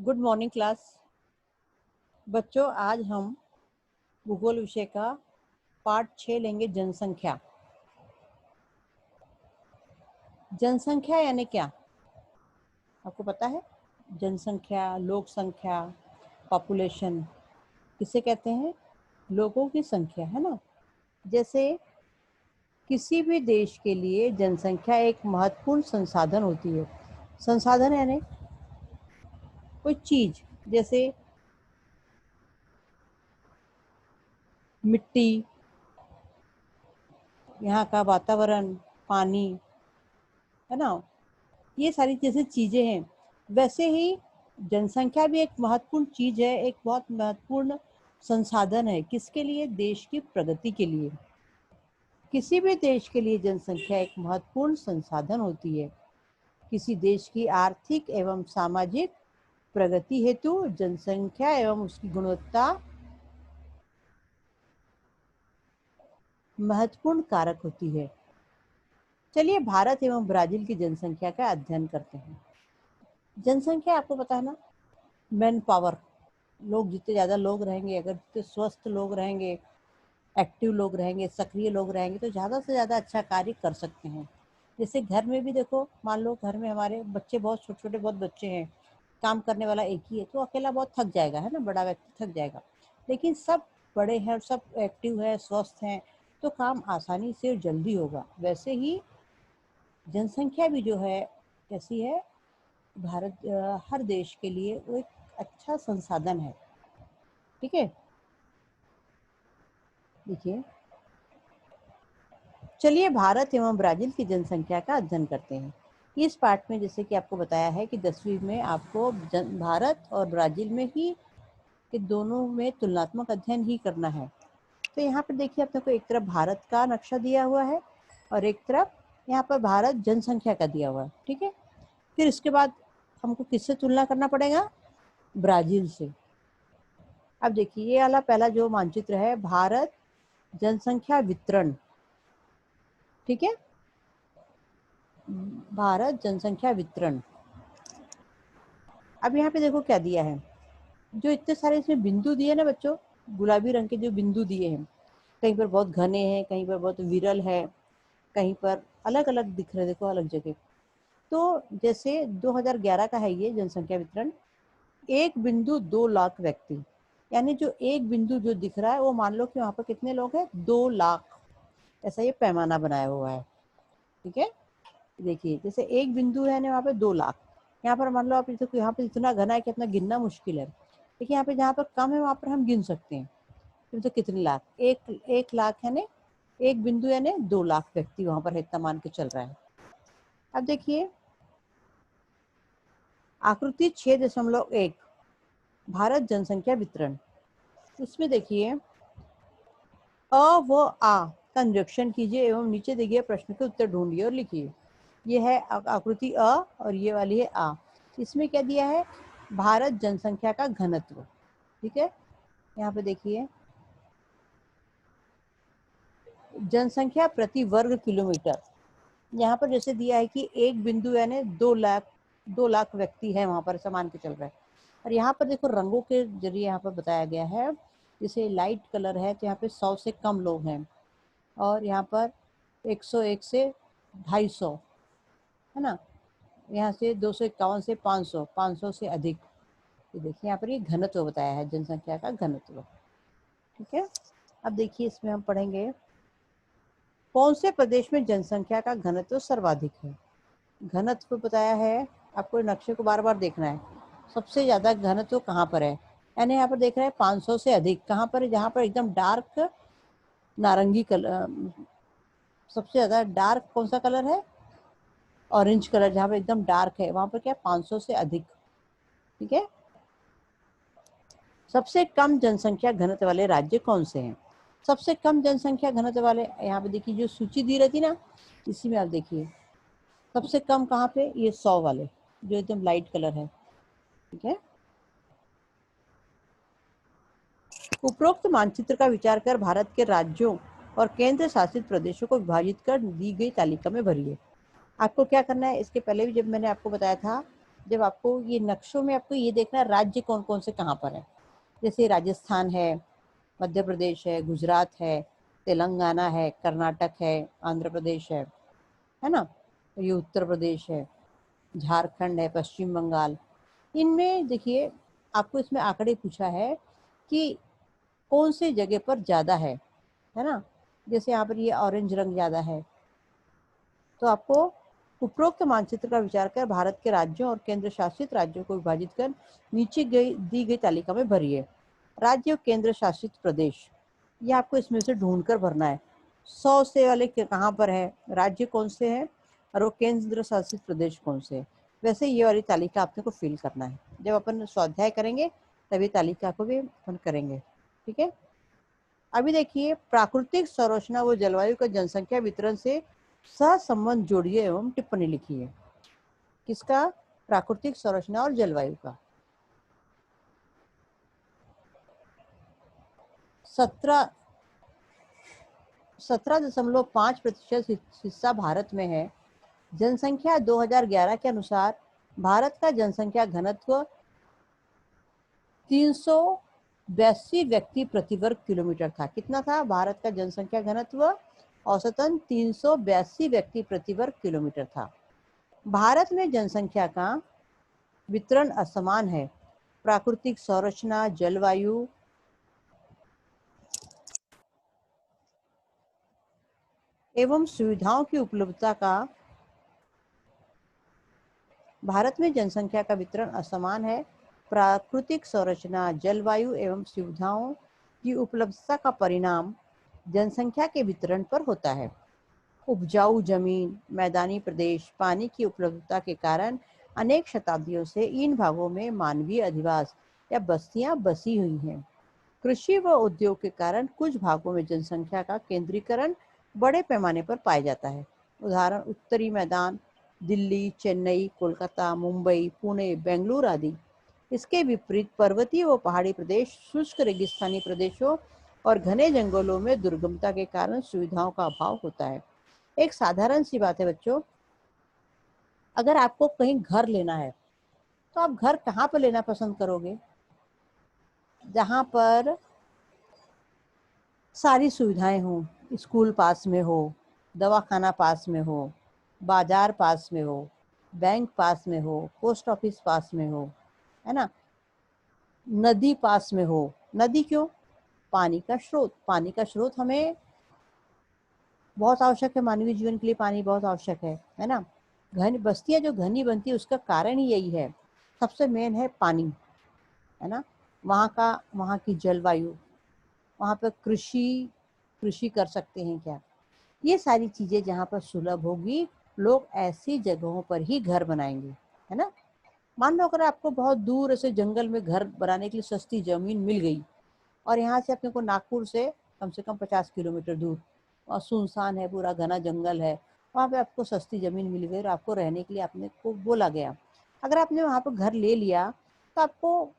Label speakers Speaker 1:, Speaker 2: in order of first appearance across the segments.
Speaker 1: Good morning class. बच्चों, आज हम भूगोल विषय का पार्ट 6 लेंगे, जनसंख्या। जनसंख्या यानी क्या, आपको पता है? जनसंख्या, लोक संख्या, पॉपुलेशन किसे कहते हैं? लोगों की संख्या, है ना। जैसे किसी भी देश के लिए जनसंख्या एक महत्वपूर्ण संसाधन होती है। संसाधन यानी कोई चीज, जैसे मिट्टी, यहाँ का वातावरण, पानी, है ना, ये सारी जैसे चीजें हैं। वैसे ही जनसंख्या भी एक महत्वपूर्ण चीज है, एक बहुत महत्वपूर्ण संसाधन है। किसके लिए? देश की प्रगति के लिए। किसी भी देश के लिए जनसंख्या एक महत्वपूर्ण संसाधन होती है। किसी देश की आर्थिक एवं सामाजिक प्रगति हेतु जनसंख्या एवं उसकी गुणवत्ता महत्वपूर्ण कारक होती है। चलिए भारत एवं ब्राजील की जनसंख्या का अध्ययन करते हैं। जनसंख्या आपको पता है ना, मैन पावर, लोग जितने ज़्यादा लोग रहेंगे, अगर जितने स्वस्थ लोग रहेंगे, एक्टिव लोग रहेंगे, सक्रिय लोग रहेंगे, तो ज़्यादा से ज़्यादा अच्छा कार्य कर सकते हैं। जैसे घर में भी देखो, मान लो घर में हमारे बच्चे बहुत छोटे छोटे बहुत बच्चे हैं, काम करने वाला एक ही है, तो अकेला बहुत थक जाएगा, है ना, बड़ा व्यक्ति थक जाएगा। लेकिन सब बड़े हैं और सब एक्टिव है, स्वस्थ हैं, तो काम आसानी से और जल्दी होगा। वैसे ही जनसंख्या भी जो है कैसी है, भारत हर देश के लिए वो एक अच्छा संसाधन है। ठीक है, देखिए, चलिए भारत एवं ब्राजील की जनसंख्या का अध्ययन करते हैं। इस पाठ में जैसे कि आपको बताया है कि 10वीं में आपको भारत और ब्राजील में ही कि दोनों में तुलनात्मक अध्ययन ही करना है। तो यहाँ पर देखिए, अपने को एक तरफ भारत का नक्शा दिया हुआ है और एक तरफ यहाँ पर भारत जनसंख्या का दिया हुआ है। ठीक है, फिर इसके बाद हमको किससे तुलना करना पड़ेगा? ब्राजील से। अब देखिए, ये वाला पहला जो मानचित्र है, भारत जनसंख्या वितरण। ठीक है, भारत जनसंख्या वितरण। अब यहाँ पे देखो क्या दिया है, जो इतने सारे इसमें बिंदु दिए ना बच्चों, गुलाबी रंग के जो बिंदु दिए हैं, कहीं पर बहुत घने हैं, कहीं पर बहुत विरल है, कहीं पर अलग अलग दिख रहे, देखो अलग जगह। तो जैसे 2011 का है ये जनसंख्या वितरण, 1.2 लाख व्यक्ति, यानी जो एक बिंदु जो दिख रहा है वो मान लो कि वहाँ पर कितने लोग हैं? 2 लाख। ऐसा ये पैमाना बनाया हुआ है। ठीक है, देखिए जैसे एक बिंदु है ना, वहाँ पे 2 लाख। यहाँ पर मान लो आप, यहाँ पे इतना घना है कि अपना गिनना मुश्किल है, लेकिन यहाँ पे जहाँ पर कम है वहाँ पर हम गिन सकते हैं। तो कितने लाख? एक लाख है ना, एक बिंदु है ना, 2 लाख व्यक्ति वहाँ पर इतना मान के चल रहा है। अब देखिए आकृति 6.1 भारत जनसंख्या वितरण। इसमें देखिए अ व आ का निरीक्षण कीजिए एवं नीचे दिए प्रश्न के उत्तर ढूंढिए और लिखिए। ये है आकृति अ और ये वाली है आ। इसमें क्या दिया है? भारत जनसंख्या का घनत्व। ठीक है, यहाँ पे देखिए जनसंख्या प्रति वर्ग किलोमीटर। यहाँ पर जैसे दिया है कि एक बिंदु यानी 2 लाख व्यक्ति है वहां पर, समान के चल रहा है। और यहाँ पर देखो रंगों के जरिए यहाँ पर बताया गया है, जैसे लाइट कलर है तो यहाँ पे 100 से कम लोग हैं, और यहाँ पर 101 से 250, है ना, यहाँ से 251 से 500, 500 से अधिक। ये देखिए यहाँ पर ये घनत्व बताया है, जनसंख्या का घनत्व। ठीक है, अब देखिए इसमें हम पढ़ेंगे कौन से प्रदेश में जनसंख्या का घनत्व सर्वाधिक है। घनत्व बताया है, आपको नक्शे को बार बार देखना है। सबसे ज्यादा घनत्व कहाँ पर है, यानी यहाँ पर देख रहे हैं 500 से अधिक कहाँ पर है? जहाँ पर एकदम डार्क नारंगी कलर, सबसे ज्यादा डार्क कौन सा कलर है? ऑरेंज कलर, जहाँ पर एकदम डार्क है वहां पर क्या? 500 से अधिक। ठीक है, सबसे कम जनसंख्या घनत्व वाले राज्य कौन से हैं? सबसे कम जनसंख्या घनत्व वाले, यहाँ पे देखिए जो सूची दी रहती ना, इसी में आप देखिए सबसे कम कहाँ पे? ये 100 वाले जो एकदम लाइट कलर है। ठीक है, उपरोक्त मानचित्र का विचार कर भारत के राज्यों और केंद्र शासित प्रदेशों को विभाजित कर दी गई तालिका में भरिए। आपको क्या करना है, इसके पहले भी जब मैंने आपको बताया था जब आपको ये नक्शों में आपको ये देखना राज्य कौन कौन से कहाँ पर है। जैसे राजस्थान है, मध्य प्रदेश है, गुजरात है, तेलंगाना है, कर्नाटक है, आंध्र प्रदेश है ना, ये उत्तर प्रदेश है, झारखंड है, पश्चिम बंगाल। इनमें देखिए आपको इसमें आंकड़े पूछा है कि कौन से जगह पर ज़्यादा है ना। जैसे यहाँ पर ये ऑरेंज रंग ज़्यादा है, तो आपको उपरोक्त मानचित्र का विचार कर भारत के राज्यों और केंद्र शासित राज्यों को विभाजित कर नीचे दी गई तालिका में भरिए। राज्य और केंद्र शासित प्रदेश, ये आपको इसमें से ढूंढ कर भरना है। 100 से वाले कहाँ पर है, राज्य कौन से हैं और वो केंद्र शासित प्रदेश कौन से है। वैसे ये वाली तालिका आपने को फिल करना है। जब अपन स्वाध्याय करेंगे तभी तालिका को भी अपन करेंगे, ठीक है। अभी देखिए, प्राकृतिक संरचना व जलवायु का जनसंख्या वितरण से सहसंबंध जोड़िए एवं टिप्पणी लिखिए। किसका? प्राकृतिक संरचना और जलवायु का। 17.5% हिस्सा भारत में है। जनसंख्या 2011 के अनुसार भारत का जनसंख्या घनत्व 382 व्यक्ति प्रति वर्ग किलोमीटर था। कितना था भारत का जनसंख्या घनत्व? औसतन 382 व्यक्ति प्रति वर्ग किलोमीटर था। भारत में जनसंख्या का वितरण असमान है। प्राकृतिक संरचना, जलवायु एवं सुविधाओं की उपलब्धता का भारत में जनसंख्या का वितरण असमान है। प्राकृतिक संरचना, जलवायु एवं सुविधाओं की उपलब्धता का परिणाम जनसंख्या के वितरण पर होता है। उपजाऊ जमीन, मैदानी प्रदेश, पानी की उपलब्धता के कारण अनेक शताब्दियों से इन भागों में मानवीय अधिवास या बस्तियां बसी हुई हैं। कृषि व उद्योग के कारण कुछ भागों में जनसंख्या का केंद्रीकरण बड़े पैमाने पर पाया जाता है। उदाहरण उत्तरी मैदान, दिल्ली, चेन्नई, कोलकाता, मुंबई, पुणे, बेंगलुरु आदि। इसके विपरीत पर्वतीय व पहाड़ी प्रदेश, शुष्क रेगिस्तानी प्रदेशों और घने जंगलों में दुर्गमता के कारण सुविधाओं का अभाव होता है। एक साधारण सी बात है बच्चों, अगर आपको कहीं घर लेना है तो आप घर कहाँ पर लेना पसंद करोगे? जहाँ पर सारी सुविधाएं हों, स्कूल पास में हो, दवाखाना पास में हो, बाजार पास में हो, बैंक पास में हो, पोस्ट ऑफिस पास में हो, है ना, नदी पास में हो। नदी क्यों? पानी का स्रोत। पानी का स्रोत हमें बहुत आवश्यक है, मानवीय जीवन के लिए पानी बहुत आवश्यक है ना। बस्तियां जो घनी बनती है उसका कारण ही यही है। सबसे मेन है पानी, है ना। वहाँ की जलवायु, वहाँ पर कृषि कर सकते हैं क्या, ये सारी चीजें जहाँ पर सुलभ होगी, लोग ऐसी जगहों पर ही घर बनाएंगे, है ना। मान लो अगर आपको बहुत दूर ऐसे जंगल में घर बनाने के लिए सस्ती जमीन मिल गई और यहाँ से अपने को नागपुर से कम 50 किलोमीटर दूर, और सुनसान है, पूरा घना जंगल है, वहाँ पे आपको सस्ती जमीन मिल गई और आपको रहने के लिए आपने को बोला गया। अगर आपने वहाँ पर घर ले लिया तो आपको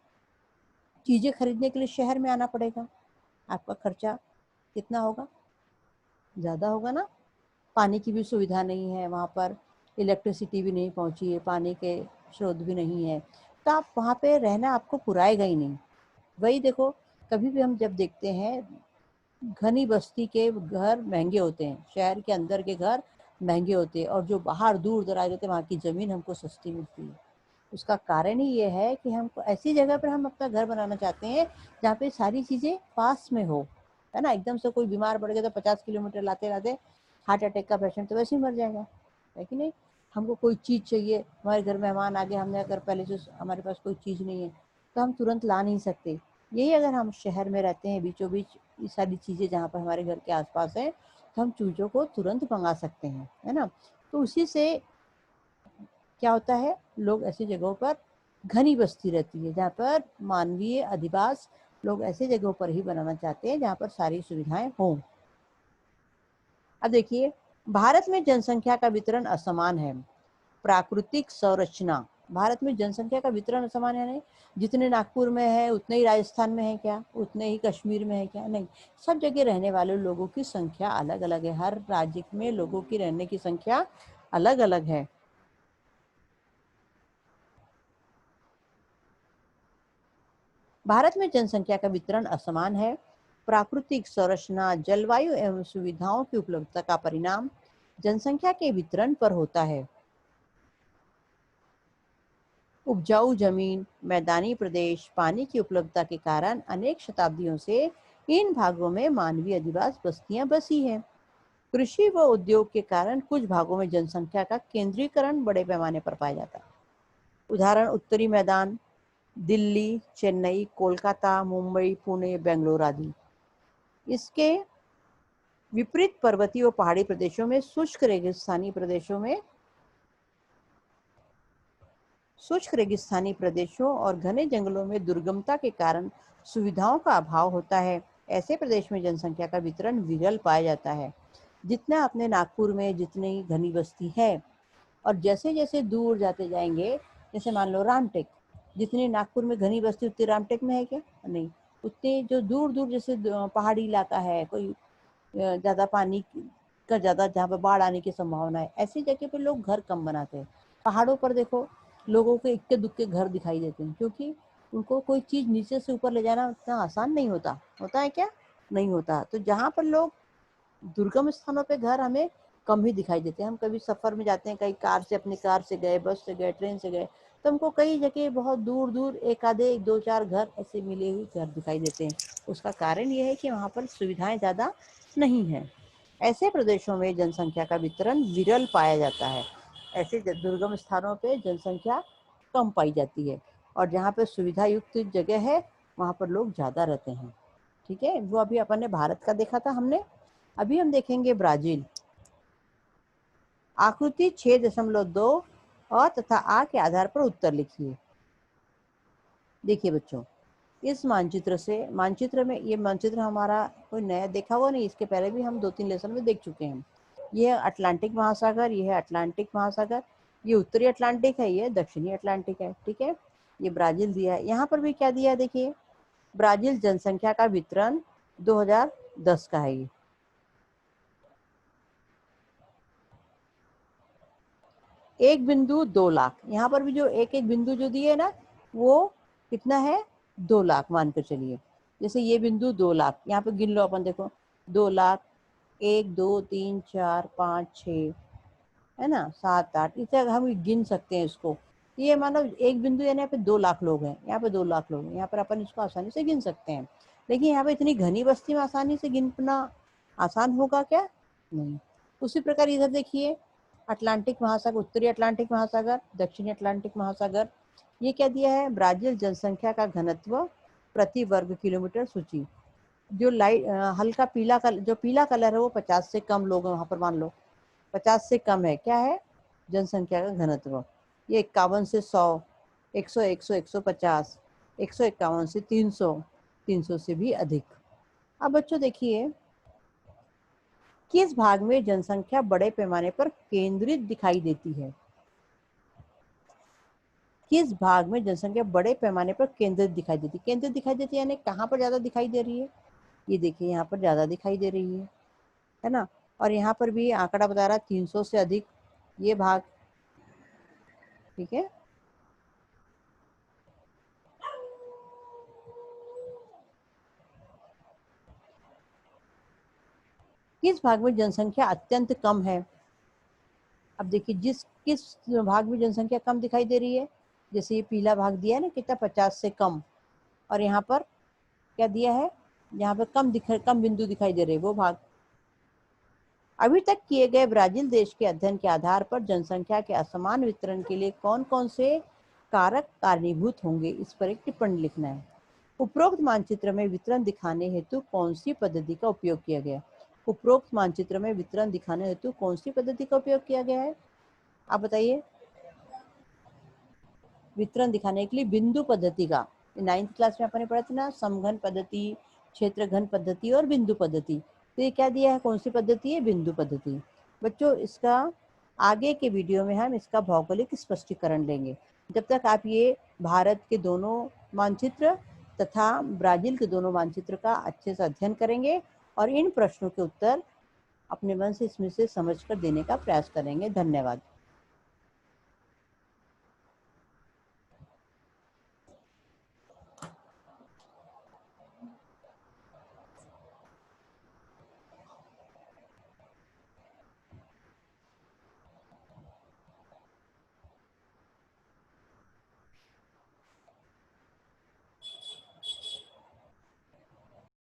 Speaker 1: चीजें खरीदने के लिए शहर में आना पड़ेगा। आपका खर्चा कितना होगा? ज़्यादा होगा ना। पानी की भी सुविधा नहीं है वहाँ पर, इलेक्ट्रिसिटी भी नहीं पहुँची है, पानी के स्रोत भी नहीं है, तो आप वहाँ पे रहना आपको पुराएगा ही नहीं। वही देखो, कभी भी हम जब देखते हैं घनी बस्ती के घर महंगे होते हैं, शहर के अंदर के घर महंगे होते हैं, और जो बाहर दूर दराज होते हैं वहाँ की ज़मीन हमको सस्ती मिलती है। उसका कारण ही ये है कि हमको ऐसी जगह पर हम अपना घर बनाना चाहते हैं जहाँ पे सारी चीज़ें पास में हो, है ना। एकदम से कोई बीमार पड़ गया तो 50 किलोमीटर लाते लाते हार्ट अटैक का पेशेंट तो वैसे ही मर जाएगा, है कि नहीं। हमको कोई चीज़ चाहिए, हमारे घर मेहमान आ गए, हमने अगर पहले से हमारे पास कोई चीज़ नहीं है तो हम तुरंत ला नहीं सकते। यही अगर हम शहर में रहते हैं बीचों बीच, ये सारी चीज़ें जहाँ पर हमारे घर के आसपास हैं, तो हम चीज़ों को तुरंत मंगा सकते हैं, है ना। तो उसी से क्या होता है, लोग ऐसी जगहों पर, घनी बस्ती रहती है जहाँ पर मानवीय अधिवास, लोग ऐसे जगहों पर ही बनाना चाहते हैं जहाँ पर सारी सुविधाएं हों। अब देखिए, भारत में जनसंख्या का वितरण असमान है। प्राकृतिक संरचना, भारत में जनसंख्या का वितरण असमान है। नहीं, जितने नागपुर में है उतने ही राजस्थान में है क्या, उतने ही कश्मीर में है क्या? नहीं, सब जगह रहने वाले लोगों की संख्या अलग अलग है। हर राज्य में लोगों की रहने की संख्या अलग अलग है। भारत में जनसंख्या का वितरण असमान है। प्राकृतिक संरचना, जलवायु एवं सुविधाओं की उपलब्धता का परिणाम जनसंख्या के वितरण पर होता है। उपजाऊ जमीन, मैदानी प्रदेश, पानी की उपलब्धता के कारण अनेक शताब्दियों से इन भागों में मानवीय अधिवास बस्तियां बसी हैं। कृषि व उद्योग के कारण कुछ भागों में जनसंख्या का केंद्रीकरण बड़े पैमाने पर पाया जाता है। उदाहरण उत्तरी मैदान, दिल्ली, चेन्नई, कोलकाता, मुंबई, पुणे, बेंगलोर आदि। इसके विपरीत पर्वतीय व पहाड़ी प्रदेशों में शुष्क रेगिस्तानी प्रदेशों और घने जंगलों में दुर्गमता के कारण सुविधाओं का अभाव होता है। ऐसे प्रदेश में जनसंख्या का वितरण विरल पाया जाता है। जितना अपने नागपुर में जितनी घनी बस्ती है, और जैसे जैसे दूर जाते जाएंगे, जैसे मान लो रामटेक, जितनी नागपुर में घनी बस्ती उतनी रामटेक में है क्या? नहीं। उतने जो दूर दूर जैसे पहाड़ी इलाका है, कोई ज़्यादा पानी का ज़्यादा जहाँ पर बाढ़ आने की संभावना है, ऐसी जगह पे लोग घर कम बनाते हैं। पहाड़ों पर देखो लोगों के इक्के दुक्के घर दिखाई देते हैं, क्योंकि उनको कोई चीज़ नीचे से ऊपर ले जाना उतना आसान नहीं होता। होता है क्या? नहीं होता। तो जहाँ पर लोग दुर्गम स्थानों पे घर हमें कम ही दिखाई देते हैं। हम कभी सफ़र में जाते हैं, कहीं कार से, अपनी कार से गए, बस से गए, ट्रेन से गए, तो हमको कई जगह बहुत दूर दूर एक आधे 2-4 घर ऐसे मिले हुए घर दिखाई देते हैं। उसका कारण ये है कि वहाँ पर सुविधाएं ज़्यादा नहीं हैं। ऐसे प्रदेशों में जनसंख्या का वितरण विरल पाया जाता है। ऐसे दुर्गम स्थानों पे जनसंख्या कम पाई जाती है, और जहाँ पे सुविधा युक्त जगह है वहाँ पर लोग ज़्यादा रहते हैं। ठीक है, वो अभी अपन ने भारत का देखा था हमने। अभी हम देखेंगे ब्राजील। आकृति 6.2 अ तथा आ के आधार पर उत्तर लिखिए। देखिए बच्चों, इस मानचित्र में, ये मानचित्र हमारा कोई नया देखा हुआ नहीं, इसके पहले भी हम 2-3 लेसन में देख चुके हैं। ये अटलांटिक महासागर, ये है अटलांटिक महासागर, ये उत्तरी अटलांटिक है, ये दक्षिणी अटलांटिक है। ठीक है, ये ब्राजील दिया है। यहाँ पर भी क्या दिया है देखिए, ब्राजील जनसंख्या का वितरण 2010 का है। ये 1.2 लाख, यहाँ पर भी जो एक एक बिंदु जो दिए ना, वो कितना है? 2 लाख मानकर चलिए। जैसे ये बिंदु 2 लाख, यहाँ पे गिन लो अपन, देखो 2 लाख, 1 2 3 4 5 6, है ना, 7 8, इसे हम गिन सकते हैं इसको। ये मानो एक बिंदु, यानी यहाँ पे 2 लाख लोग हैं, यहाँ पे 2 लाख लोग हैं, यहाँ पर अपन इसको आसानी से गिन सकते हैं। लेकिन यहाँ पे इतनी घनी बस्ती में आसानी से गिनना आसान होगा क्या? नहीं। उसी प्रकार इधर देखिए, अटलांटिक महासागर, उत्तरी अटलांटिक महासागर, दक्षिणी अटलांटिक महासागर, ये क्या दिया है? ब्राजील जनसंख्या का घनत्व प्रति वर्ग किलोमीटर सूची। जो लाइट हल्का पीला कलर, जो पीला कलर है, वो 50 से कम लोग हैं वहाँ पर, मान लो 50 से कम है, क्या है? जनसंख्या का घनत्व। ये 51 से 100, 100, 100, 150, 151 से 300, 300 से भी अधिक। अब बच्चों देखिए, किस भाग में जनसंख्या बड़े पैमाने पर केंद्रित दिखाई देती है? किस भाग में जनसंख्या बड़े पैमाने पर केंद्रित दिखाई देती है? केंद्रित दिखाई देती है यानी कहाँ पर ज्यादा दिखाई दे रही है? ये देखिए, यहाँ पर ज्यादा दिखाई दे रही है ना। और यहाँ पर भी आंकड़ा बता रहा है 300 से अधिक, ये भाग। ठीक है, किस भाग में जनसंख्या अत्यंत कम है? अब देखिए, किस भाग में जनसंख्या कम दिखाई दे रही है, जैसे ये पीला भाग दिया है ना, कितना, 50 से कम, और यहाँ पर क्या दिया है? यहाँ पर कम बिंदु दिखाई दे रहे, वो भाग। अभी तक किए गए ब्राजील देश के अध्ययन के आधार पर जनसंख्या के असमान वितरण के लिए कौन कौन से कारक कारणीभूत होंगे, इस पर एक टिप्पणी लिखना है। उपरोक्त मानचित्र में वितरण दिखाने हेतु कौन सी पद्धति का उपयोग किया गया? उपरोक्त मानचित्र में वितरण दिखाने हेतु कौन सी पद्धति का उपयोग किया गया है? आप बताइए। वितरण दिखाने के लिए बिंदु पद्धति का, 9th क्लास में अपने पढ़ा था ना, समघन पद्धति, क्षेत्र घन पद्धति और बिंदु पद्धति। तो ये क्या दिया है, कौन सी पद्धति है? बिंदु पद्धति। बच्चों, इसका आगे के वीडियो में हम इसका भौगोलिक स्पष्टीकरण लेंगे। जब तक आप ये भारत के दोनों मानचित्र तथा ब्राजील के दोनों मानचित्र का अच्छे से अध्ययन करेंगे और इन प्रश्नों के उत्तर अपने मन से इसमें से समझकर देने का प्रयास करेंगे। धन्यवाद।